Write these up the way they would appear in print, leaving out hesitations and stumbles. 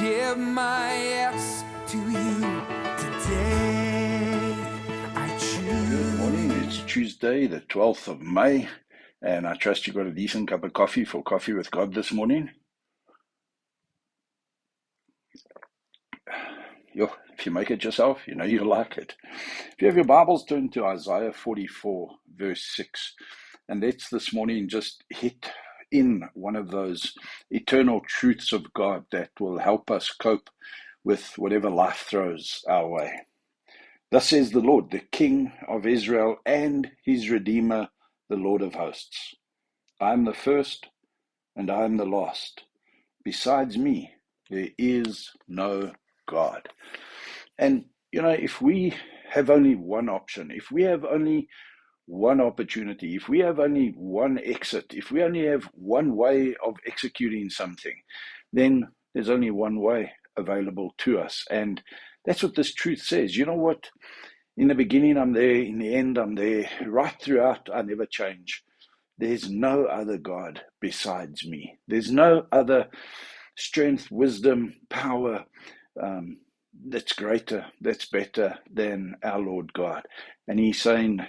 give my yes to you today. I choose. Good morning. It's Tuesday, the 12th of May, and I trust you got a decent cup of coffee for Coffee with God this morning. If you make it yourself, you know you'll like it. If you have your Bibles, turn to Isaiah 44, verse 6, and let's this morning just hit in one of those eternal truths of God that will help us cope with whatever life throws our way. Thus says the Lord, the King of Israel and his Redeemer, the Lord of hosts. I am the first and I am the last. Besides me, there is no God. And, if we have only one option, if we have only one opportunity, if we have only one exit, if we only have one way of executing something, then there's only one way available to us. And that's what this truth says. You know what? In the beginning, I'm there. In the end, I'm there. Right throughout, I never change. There's no other God besides me. There's no other strength, wisdom, power that's greater, that's better than our Lord God. And he's saying,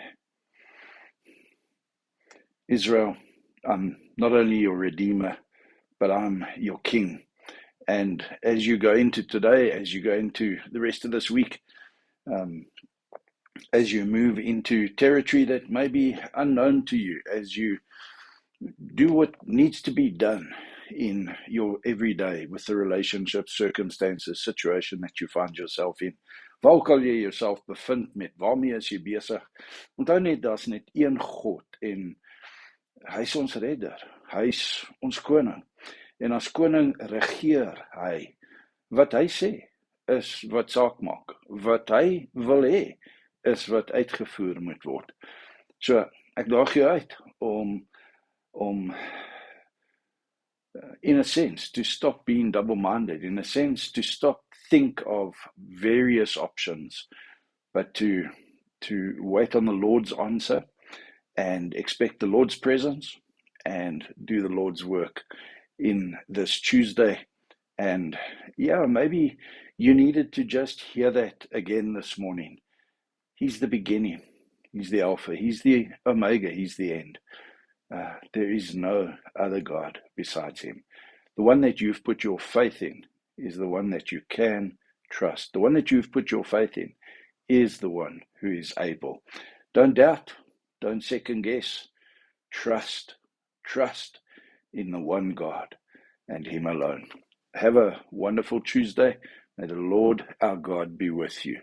Israel, I'm not only your Redeemer, but I'm your King. And as you go into today, as you go into the rest of this week, as you move into territory that may be unknown to you, as you do what needs to be done in your everyday with the relationship, circumstances, situation that you find yourself in. Waar ook al jy jouself bevind met waarmee is jy besig? Onthou net, daar's net een God en hy is ons redder. Hy is ons koning. En as koning regeer hy. Wat hy sê is wat saak maak. Wat hy wil hê is wat uitgevoer moet word. So, ek daag jou uit om in a sense, to stop being double-minded, in a sense, to stop think of various options, but to wait on the Lord's answer and expect the Lord's presence and do the Lord's work in this Tuesday. And maybe you needed to just hear that again this morning. He's the beginning. He's the Alpha. He's the Omega. He's the end. There is no other God besides him. The one that you've put your faith in is the one that you can trust. The one that you've put your faith in is the one who is able. Don't doubt. Don't second guess. Trust in the one God and him alone. Have a wonderful Tuesday. May the Lord our God be with you.